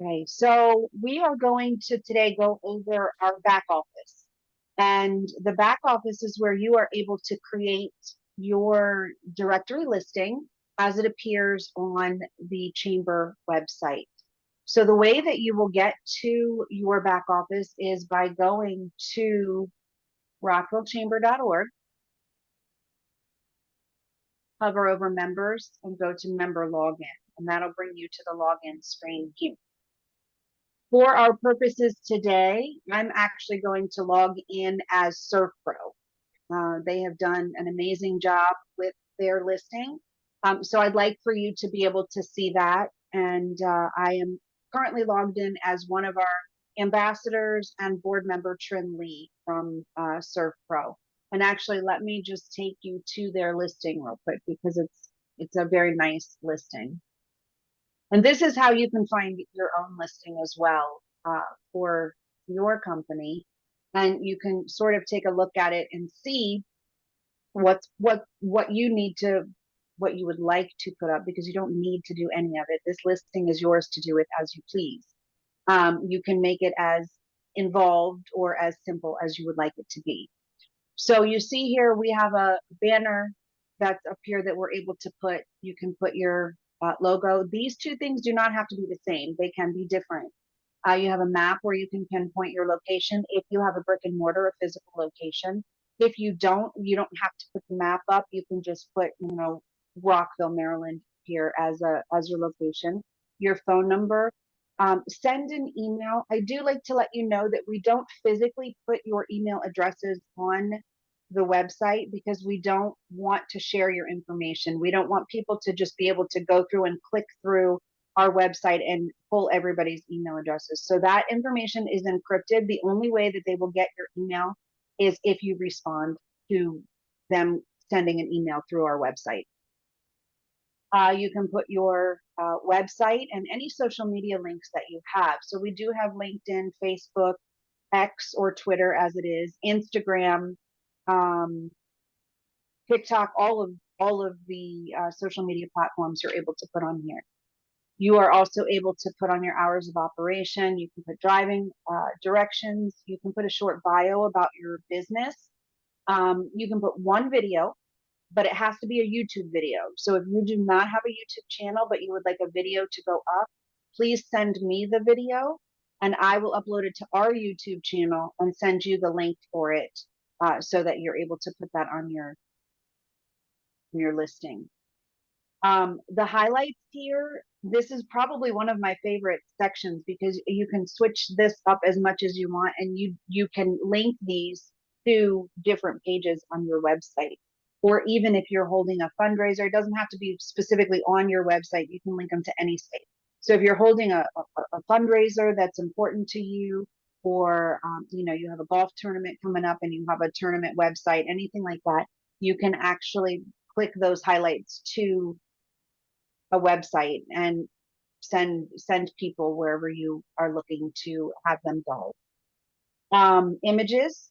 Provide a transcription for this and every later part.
Okay, so we are going to today go over our back office. And the back office is where you are able to create your directory listing as it appears on the chamber website. So the way that you will get to your back office is by going to rockvillechamber.org, hover over members, and go to member login. And that'll bring you to the login screen here. For our purposes today, I'm actually going to log in as SurfPro. They have done an amazing job with their listing. So I'd like for you to be able to see that. And I am currently logged in as one of our ambassadors and board member Trin Lee from SurfPro. And actually, let me just take you to their listing real quick because it's a very nice listing. And this is how you can find your own listing as well for your company. And you can sort of take a look at it and see what you need to what you would like to put up because you don't need to do any of it. This listing is yours to do it as you please. You can make it as involved or as simple as you would like it to be. So you see here we have a banner that's up here that we're able to put. You can put your logo. These two things do not have to be the same. They can be different. You have a map where you can pinpoint your location if you have a brick and mortar, a physical location. If you don't have to put the map up. You can just put, Rockville, Maryland here as your location, your phone number. Send an email. I do like to let you know that we don't physically put your email addresses on the website because we don't want to share your information. We don't want people to just be able to go through and click through our website and pull everybody's email addresses. So that information is encrypted. The only way that they will get your email is if you respond to them sending an email through our website. You can put your website and any social media links that you have. So we do have LinkedIn, Facebook, X or Twitter as it is, Instagram, um, TikTok, all of the social media platforms you're able to put on here. You are also able to put on your hours of operation. You can put driving directions. You can put a short bio about your business. You can put one video, but it has to be a YouTube video. So if you do not have a YouTube channel, but you would like a video to go up, please send me the video and I will upload it to our YouTube channel and send you the link for it so that you're able to put that on your listing. The highlights here, this is probably one of my favorite sections because you can switch this up as much as you want and you can link these to different pages on your website. Or even if you're holding a fundraiser, it doesn't have to be specifically on your website. You can link them to any site. So if you're holding a fundraiser that's important to you, or you have a golf tournament coming up and you have a tournament website, anything like that, you can actually click those highlights to a website and send people wherever you are looking to have them go. Images,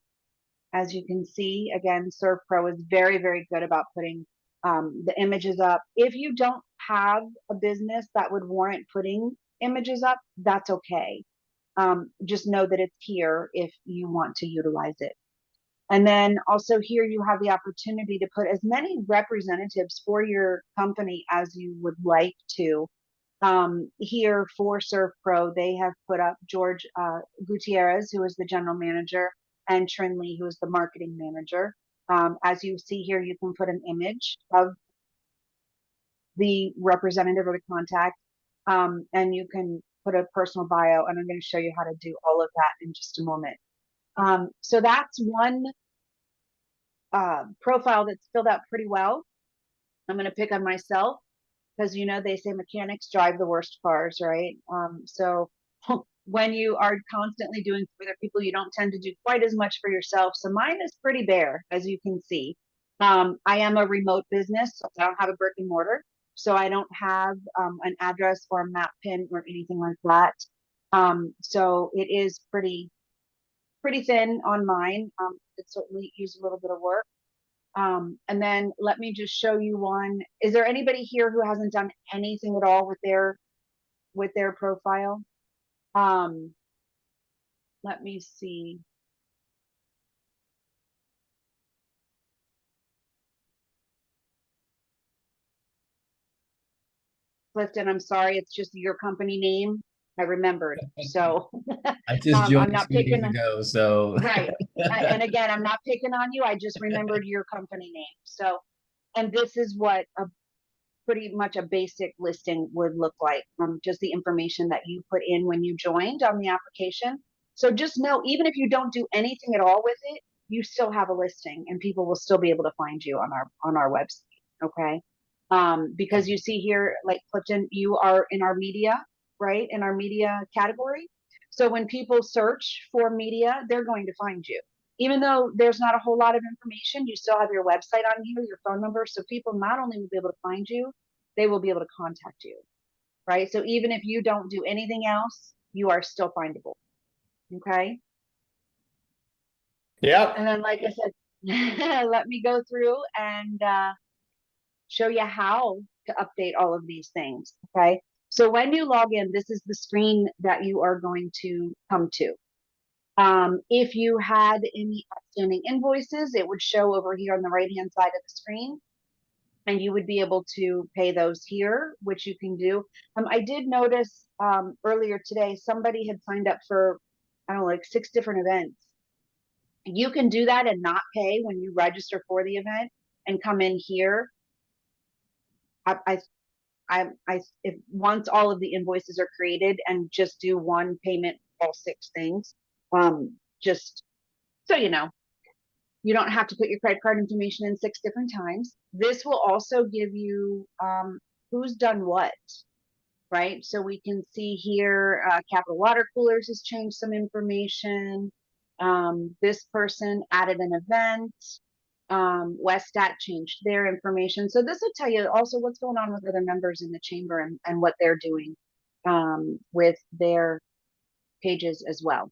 as you can see, again, SurfPro is very, very good about putting the images up. If you don't have a business that would warrant putting images up, that's okay. Just know that it's here if you want to utilize it. And then also here you have the opportunity to put as many representatives for your company as you would like to. Here for SurfPro, they have put up George Gutierrez, who is the general manager, and Trin Lee, who is the marketing manager. As you see here, you can put an image of the representative or the contact, and you can put a personal bio, and I'm going to show you how to do all of that in just a moment. So that's one profile that's filled out pretty well. I'm going to pick on myself because they say mechanics drive the worst cars, right? So when you are constantly doing for other people, you don't tend to do quite as much for yourself. So mine is pretty bare, as you can see. I am a remote business, so I don't have a brick and mortar. So I don't have an address or a map pin or anything like that. So it is pretty thin on mine. It certainly use a little bit of work. And then let me just show you one. Is there anybody here who hasn't done anything at all with their profile? Um, let me see. Clifton, I'm sorry, it's just your company name. I remembered. So I just I'm joined not 2 days picking, ago, so right. And again, I'm not picking on you. I just remembered your company name. So, and this is what a pretty much a basic listing would look like from just the information that you put in when you joined on the application. So just know, even if you don't do anything at all with it, you still have a listing and people will still be able to find you on our website. Okay. Because you see here, like Clifton, you are in our media, right? In our media category. So when people search for media, they're going to find you. Even though there's not a whole lot of information, you still have your website on here, your phone number. So people not only will be able to find you, they will be able to contact you, right? So even if you don't do anything else, you are still findable. Okay. And yep. then, like I said, let me go through and show you how to update all of these things. Okay. So when you log in, this is the screen that you are going to come to. If you had any outstanding invoices, it would show over here on the right hand side of the screen, and you would be able to pay those here, which you can do. I did notice earlier today somebody had signed up for, I don't know, like 6 different events. You can do that and not pay when you register for the event and come in here. I, I, if once all of the invoices are created and just do one payment, all 6 things. Just so you know, you don't have to put your credit card information in 6 different times. This will also give you who's done what, right? So we can see here, Capital Water Coolers has changed some information. This person added an event. Westat changed their information. So this will tell you also what's going on with other members in the chamber and what they're doing with their pages as well.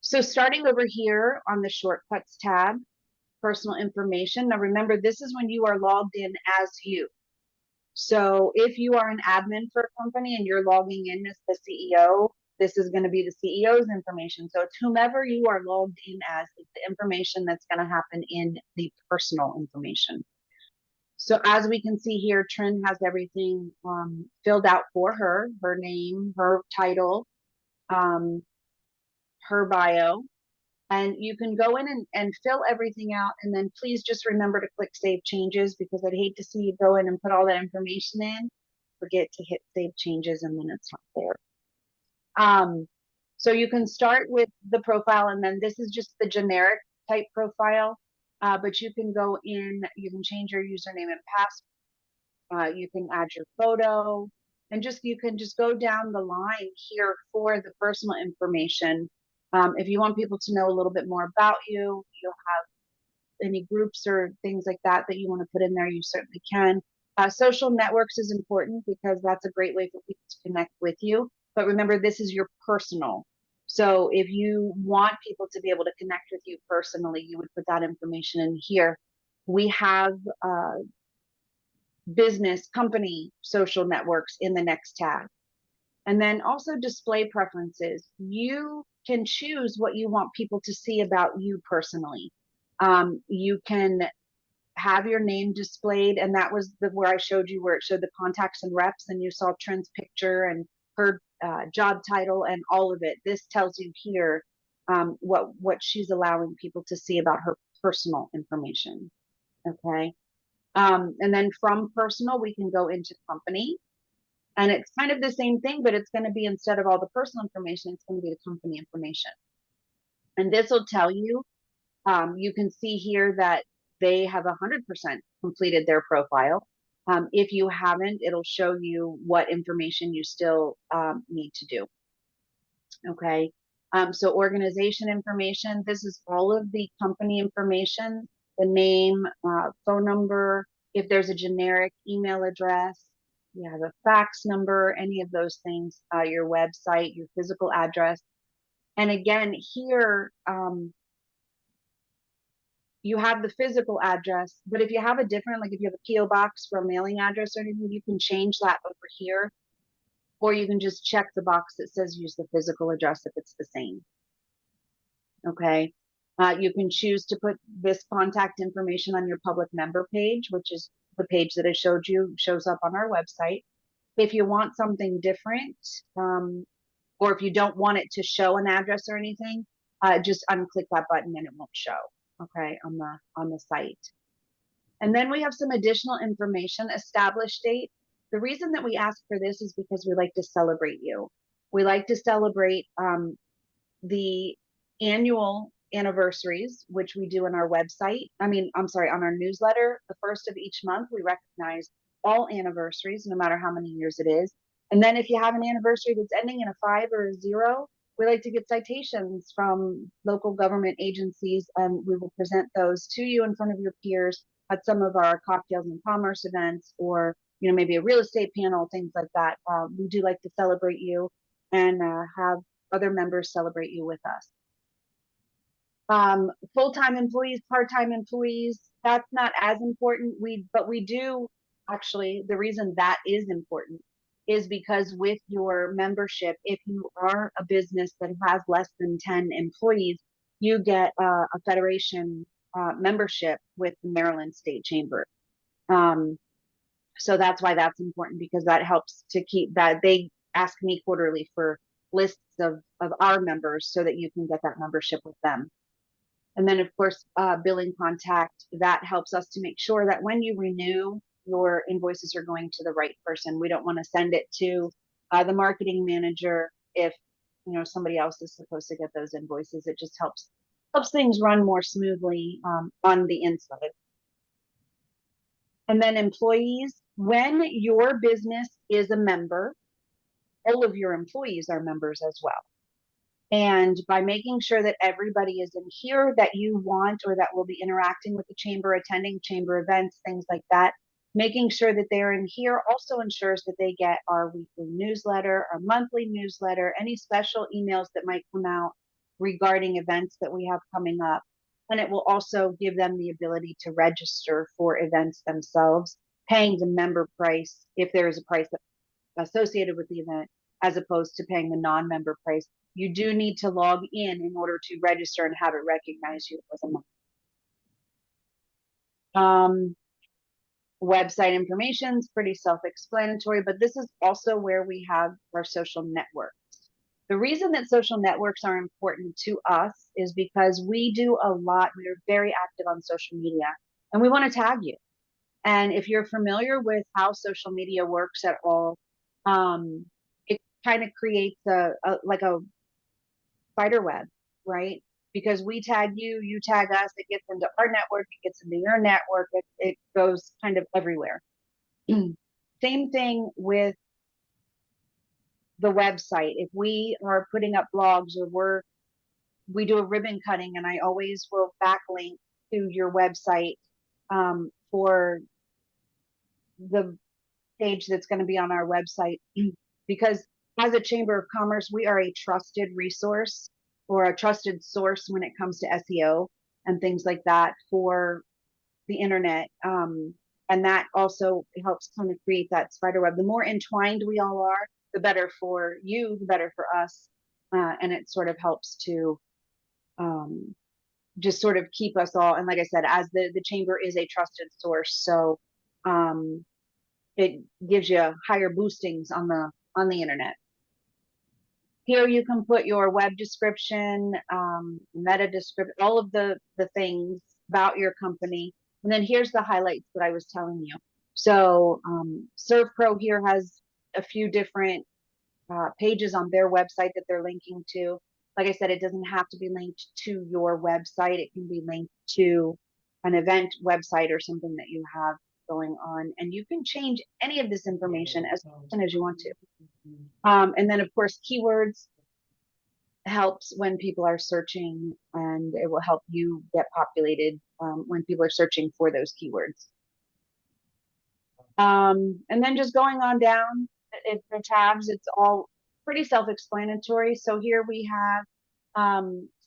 So starting over here on the shortcuts tab, personal information. Now remember, this is when you are logged in as you. So if you are an admin for a company and you're logging in as the CEO, this is going to be the CEO's information. So it's whomever you are logged in as, it's the information that's going to happen in the personal information. So as we can see here, Trin has everything filled out for her, her name, her title, um, her bio, and you can go in and fill everything out, and then please just remember to click save changes, because I'd hate to see you go in and put all that information in, forget to hit save changes, and then it's not there. So you can start with the profile, and then this is just the generic type profile, but you can go in, you can change your username and password, you can add your photo, and just you can just go down the line here for the personal information. If you want people to know a little bit more about you, you'll have any groups or things like that that you want to put in there, you certainly can. Social networks is important because that's a great way for people to connect with you. But remember, this is your personal. So if you want people to be able to connect with you personally, you would put that information in here. We have business, company, social networks in the next tab. And then also display preferences. You can choose what you want people to see about you personally. You can have your name displayed, and that was where I showed you where it showed the contacts and reps, and you saw Trent's picture and her job title and all of it. This tells you here what she's allowing people to see about her personal information. Okay. And then from personal, we can go into company. And it's kind of the same thing, but it's going to be, instead of all the personal information, it's going to be the company information. And this will tell you, you can see here that they have 100% completed their profile. If you haven't, it'll show you what information you still need to do. Okay. So organization information, this is all of the company information, the name, phone number, if there's a generic email address, you have a fax number, any of those things, your website, your physical address. And again, here, you have the physical address, but if you have a different, like if you have a PO box for a mailing address or anything, you can change that over here. or you can just check the box that says use the physical address if it's the same. Okay. You can choose to put this contact information on your public member page, which is the page that I showed you, shows up on our website. If you want something different, or if you don't want it to show an address or anything, just unclick that button and it won't show, okay, on the site. And then we have some additional information, established date. The reason that we ask for this is because we like to celebrate you. We like to celebrate the annual anniversaries, which we do on our website. I'm sorry, on our newsletter. The first of each month, we recognize all anniversaries, no matter how many years it is. And then if you have an anniversary that's ending in a 5 or a 0, we like to get citations from local government agencies, and we will present those to you in front of your peers at some of our cocktails and commerce events, or maybe a real estate panel, things like that. We do like to celebrate you and have other members celebrate you with us. Full-time employees, part-time employees, that's not as important. But we do actually, the reason that is important is because with your membership, if you are a business that has less than 10 employees, you get a federation membership with the Maryland State Chamber. So that's why that's important, because that helps to keep that. They ask me quarterly for lists of our members so that you can get that membership with them. And then, of course, billing contact, that helps us to make sure that when you renew, your invoices are going to the right person. We don't want to send it to the marketing manager if somebody else is supposed to get those invoices. It just helps things run more smoothly on the inside. And then employees, when your business is a member, all of your employees are members as well. And by making sure that everybody is in here that you want, or that will be interacting with the chamber, attending chamber events, things like that, making sure that they're in here also ensures that they get our weekly newsletter, our monthly newsletter, any special emails that might come out regarding events that we have coming up. And it will also give them the ability to register for events themselves, paying the member price if there is a price associated with the event, as opposed to paying the non-member price. You do need to log in order to register and have it recognize you as a member. Website information is pretty self-explanatory, but this is also where we have our social networks. The reason that social networks are important to us is because we do a lot. We are very active on social media, and we want to tag you. And if you're familiar with how social media works at all, it kind of creates like a spider web, right? Because we tag you, you tag us, it gets into our network, it gets into your network, it goes kind of everywhere. Same thing with the website. If we are putting up blogs, or we do a ribbon cutting, and I always will backlink to your website for the page that's going to be on our website, because as a Chamber of Commerce, we are a trusted resource, or a trusted source when it comes to SEO and things like that for the internet. And that also helps kind of create that spider web. The more entwined we all are, the better for you, the better for us. And it sort of helps to just sort of keep us all. And like I said, as the chamber is a trusted source, so it gives you higher boostings on the internet. Here you can put your web description, meta description, all of the things about your company. And then here's the highlights that I was telling you. So ServPro here has a few different pages on their website that they're linking to. Like I said, it doesn't have to be linked to your website. It can be linked to an event website or something that you have going on. And you can change any of this information as often as you want to. And then, of course, keywords helps when people are searching, and it will help you get populated when people are searching for those keywords. And then just going on down the tabs, it's all pretty self-explanatory. So here we have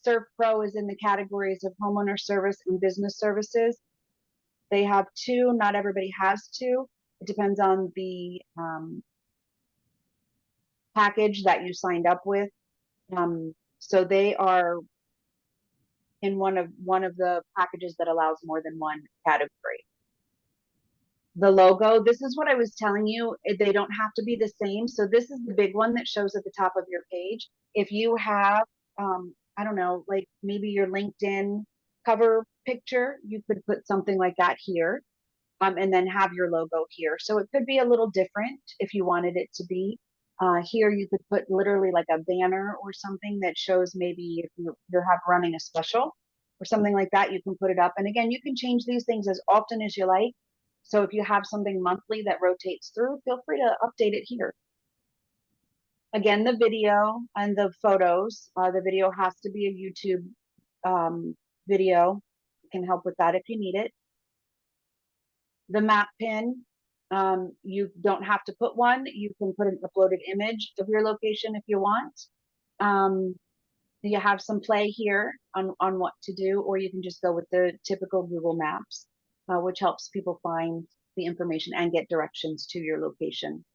ServPro is in the categories of homeowner service and business services. They have two. Not everybody has two. It depends on the package that you signed up with. So they are in one of the packages that allows more than one category. The logo, this is what I was telling you. They don't have to be the same. So this is the big one that shows at the top of your page. If you have, I don't know, like maybe your LinkedIn cover picture, you could put something like that here, and then have your logo here. So it could be a little different if you wanted it to be. Here you could put literally like a banner or something that shows maybe if you're running a special or something like that, you can put it up. And again, you can change these things as often as you like. So if you have something monthly that rotates through, feel free to update it here. Again, the video and the photos, the video has to be a YouTube video. I can help with that if you need it. The map pin, you don't have to put one. You can put an uploaded image of your location if you want. You have some play here on what to do, or you can just go with the typical Google Maps, which helps people find the information and get directions to your location.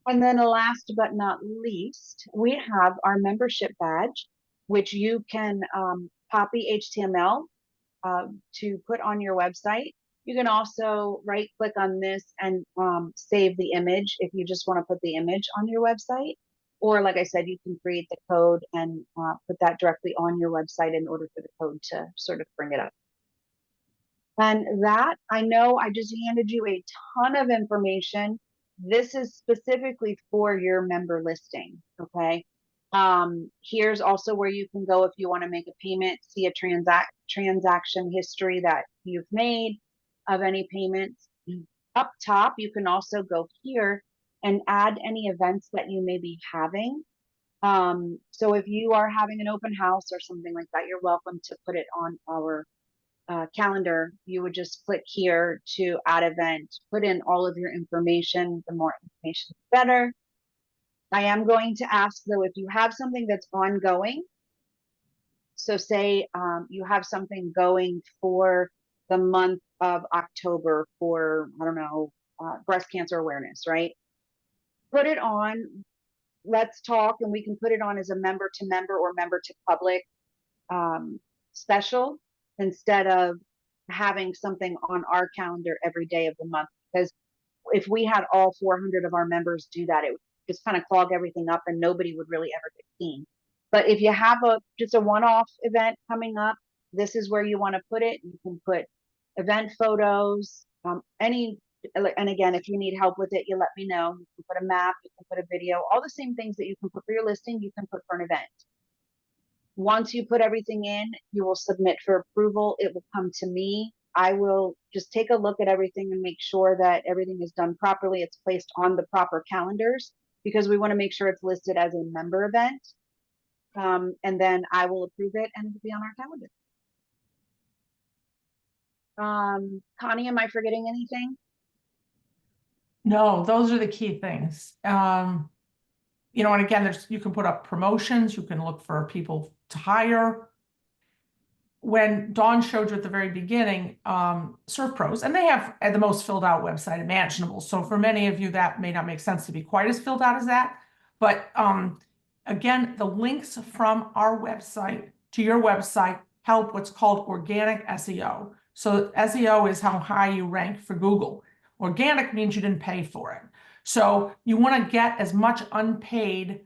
And then last but not least, we have our membership badge, which you can copy HTML to put on your website. You can also right click on this and save the image if you just want to put the image on your website. Or like I said, you can create the code and put that directly on your website in order for the code to sort of bring it up. And that, I know I just handed you a ton of information. This is specifically for your member listing, okay? Here's also where you can go if you want to make a payment, see a transaction history that you've made of any payments. Up top, you can also go here and add any events that you may be having. So if you are having an open house or something like that, you're welcome to put it on our calendar. You would just click here to add event, put in all of your information. The more information, the better. I am going to ask though, if you have something that's ongoing, so say you have something going for the month of October for, I don't know, breast cancer awareness, right? Put it on, let's talk, and we can put it on as a member to member or member to public special instead of having something on our calendar every day of the month. Because if we had all 400 of our members do that, it would just kind of clog everything up and nobody would really ever get seen. But if you have just a one-off event coming up, this is where you want to put it. You can put event photos, and again, if you need help with it, you let me know. You can put a map, you can put a video, all the same things that you can put for your listing, you can put for an event. Once you put everything in, you will submit for approval. It will come to me. I will just take a look at everything and make sure that everything is done properly. It's placed on the proper calendars because we want to make sure it's listed as a member event. And then I will approve it and it'll be on our calendar. Connie, am I forgetting anything? No, those are the key things. You know, and again, you can put up promotions, you can look for people to hire. When Dawn showed you at the very beginning, Surf Pros, and they have the most filled out website imaginable. So for many of you, that may not make sense to be quite as filled out as that. But again, the links from our website to your website help what's called organic SEO. So SEO is how high you rank for Google. Organic means you didn't pay for it. So you want to get as much unpaid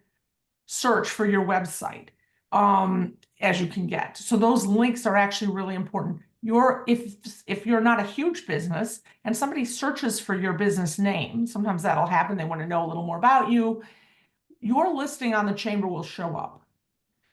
search for your website as you can get. So those links are actually really important. If you're not a huge business and somebody searches for your business name, sometimes that'll happen. They want to know a little more about you. Your listing on the chamber will show up.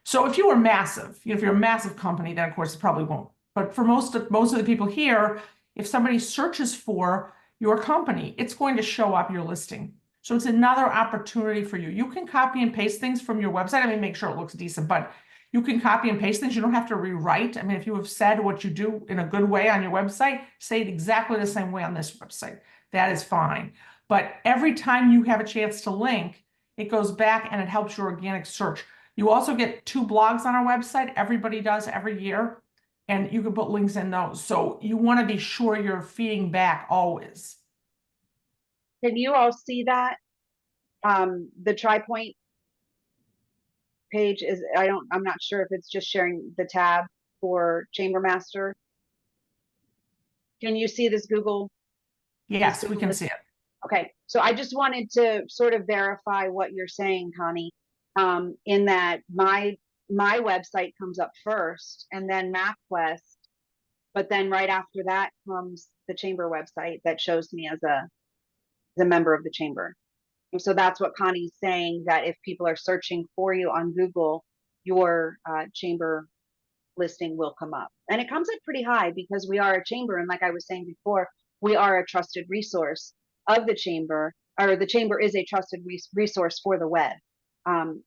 So if you were massive, if you're a massive company, then of course it probably won't. But for most of the people here, if somebody searches for your company, it's going to show up your listing. So it's another opportunity for you. You can copy and paste things from your website. I mean, make sure it looks decent, but you can copy and paste things. You don't have to rewrite. I mean, if you have said what you do in a good way on your website, say it exactly the same way on this website. That is fine. But every time you have a chance to link, it goes back and it helps your organic search. You also get 2 blogs on our website. Everybody does every year. And you can put links in those. So you want to be sure you're feeding back always. Can you all see that? The tri-point page is, I'm not sure if it's just sharing the tab for Chamber Master. Can you see this Google? Yes, we can see it. Okay, so I just wanted to sort of verify what you're saying, Connie, in that my website comes up first and then MapQuest, but then right after that comes the chamber website that shows me as a member of the chamber. And so that's what Connie's saying, that if people are searching for you on Google, your chamber listing will come up. And it comes up pretty high because we are a chamber. And like I was saying before, we are a trusted resource of the chamber, or the chamber is a trusted resource for the web.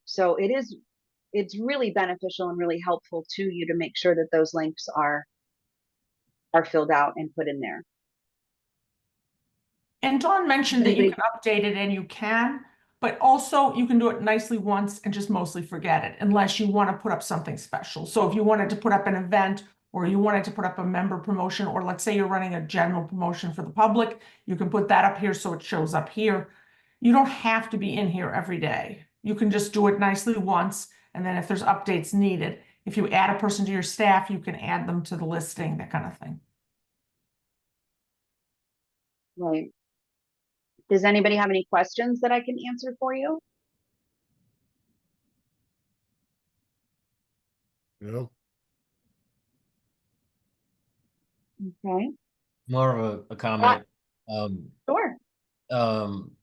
So it's really beneficial and really helpful to you to make sure that those links are filled out and put in there. And Dawn mentioned that you can update it, and you can, but also you can do it nicely once and just mostly forget it, unless you want to put up something special. So if you wanted to put up an event, or you wanted to put up a member promotion, or let's say you're running a general promotion for the public, you can put that up here so it shows up here. You don't have to be in here every day. You can just do it nicely once, and then if there's updates needed, if you add a person to your staff, you can add them to the listing, that kind of thing. Right. Does anybody have any questions that I can answer for you? No. Okay. More of a comment. Sure.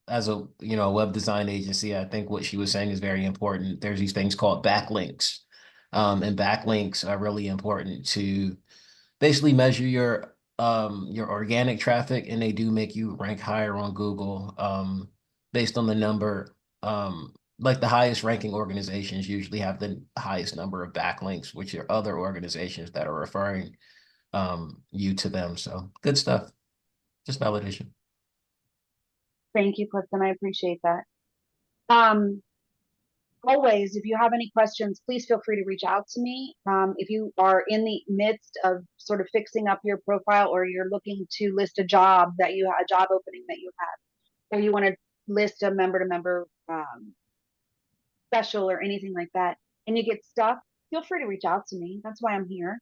As a web design agency, I think what she was saying is very important. There's these things called backlinks, and backlinks are really important to basically measure your organic traffic, and they do make you rank higher on Google, based on the number. Like the highest ranking organizations usually have the highest number of backlinks, which are other organizations that are referring you to them. So good stuff. Just validation. Thank you, Clifton. I appreciate that. Always, if you have any questions, please feel free to reach out to me. If you are in the midst of sort of fixing up your profile, or you're looking to list a job a job opening that you have, or you want to list a member to member special or anything like that, and you get stuck, feel free to reach out to me. That's why I'm here.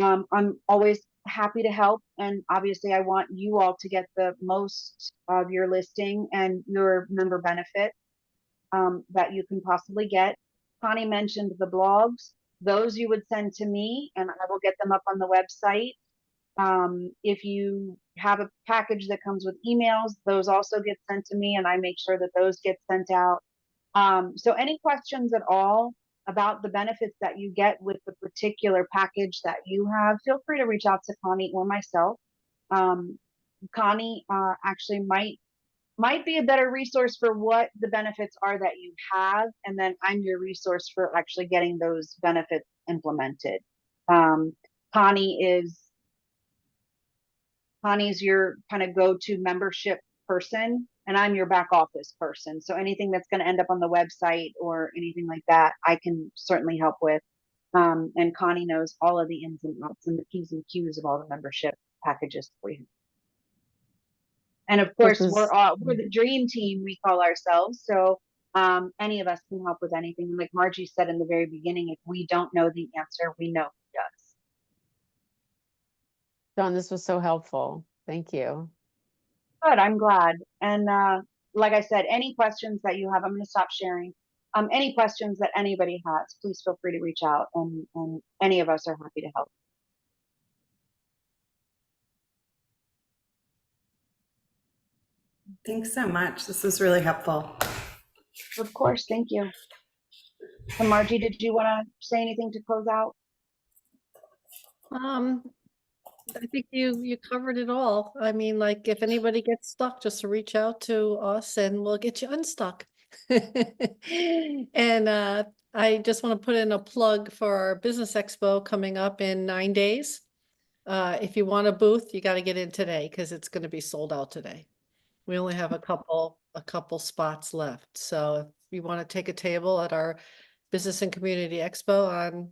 I'm always happy to help. And obviously I want you all to get the most of your listing and your member benefit that you can possibly get. Connie mentioned the blogs. Those you would send to me and I will get them up on the website. If you have a package that comes with emails, those also get sent to me and I make sure that those get sent out. So any questions at all about the benefits that you get with the particular package that you have, feel free to reach out to Connie or myself. Connie actually might be a better resource for what the benefits are that you have, and then I'm your resource for actually getting those benefits implemented. Connie's your kind of go-to membership person, and I'm your back office person. So anything that's going to end up on the website or anything like that, I can certainly help with. And Connie knows all of the ins and outs and the P's and Q's of all the membership packages for you. And of course, we're the dream team, we call ourselves. So any of us can help with anything. And like Margie said in the very beginning, if we don't know the answer, we know who does. Dawn, this was so helpful. Thank you. Good, I'm glad. And like I said, any questions that you have, I'm going to stop sharing. Any questions that anybody has, please feel free to reach out, and any of us are happy to help. Thanks so much. This was really helpful. Of course, thank you. So Margie, did you want to say anything to close out? I think you covered it all. I mean, like, if anybody gets stuck, just reach out to us and we'll get you unstuck. And I just want to put in a plug for our business expo coming up in 9 days. If you want a booth, you got to get in today because it's going to be sold out today. We only have a couple spots left. So if you want to take a table at our Business and Community Expo on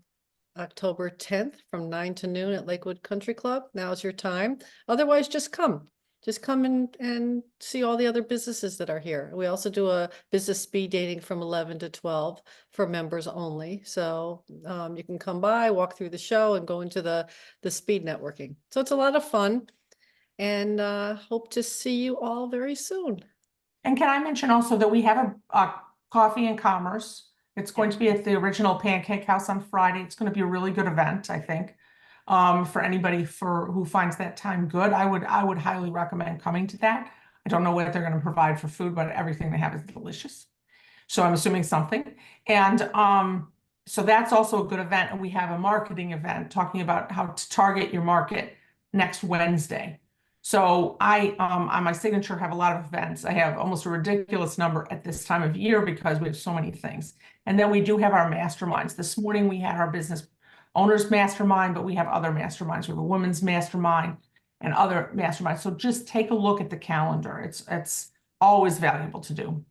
October 10th from 9 to noon at Lakewood Country Club, now's your time. Otherwise, just come. just come and see all the other businesses that are here. We also do a business speed dating from 11 to 12 for members only. So you can come by, walk through the show and go into the speed networking. So it's a lot of fun and hope to see you all very soon. And can I mention also that we have a coffee and commerce. It's going to be at the original Pancake House on Friday. It's going to be a really good event, I think. For anybody who finds that time good, I would highly recommend coming to that. I don't know what they're going to provide for food, but everything they have is delicious. So I'm assuming something. And so that's also a good event. And we have a marketing event talking about how to target your market next Wednesday. So I on my signature have a lot of events. I have almost a ridiculous number at this time of year because we have so many things. And then we do have our masterminds. This morning we had our business owners mastermind, but we have other masterminds. We have a women's mastermind and other masterminds. So just take a look at the calendar. It's always valuable to do.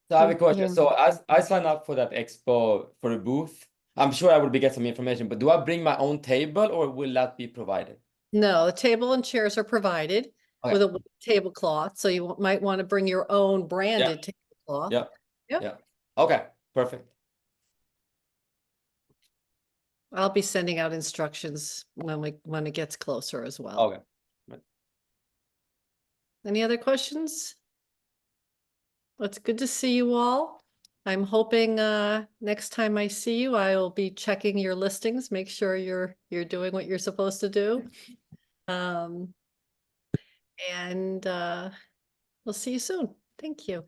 So I have a Thank question. you. So I sign up for that expo for a booth. I'm sure I will get some information, but do I bring my own table or will that be provided? No, the table and chairs are provided Okay. with a white tablecloth. So you might want to bring your own branded tablecloth. Yeah. Yep. Yeah. Okay. Perfect. I'll be sending out instructions when it gets closer as well. Okay. Any other questions? Well, it's good to see you all. I'm hoping next time I see you, I will be checking your listings, make sure you're doing what you're supposed to do. And we'll see you soon. Thank you.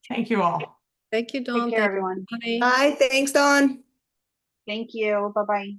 Thank you all. Thank you, Dawn. Take care, Thank you, everyone. Bonnie. Bye. Thanks, Dawn. Thank you. Bye-bye.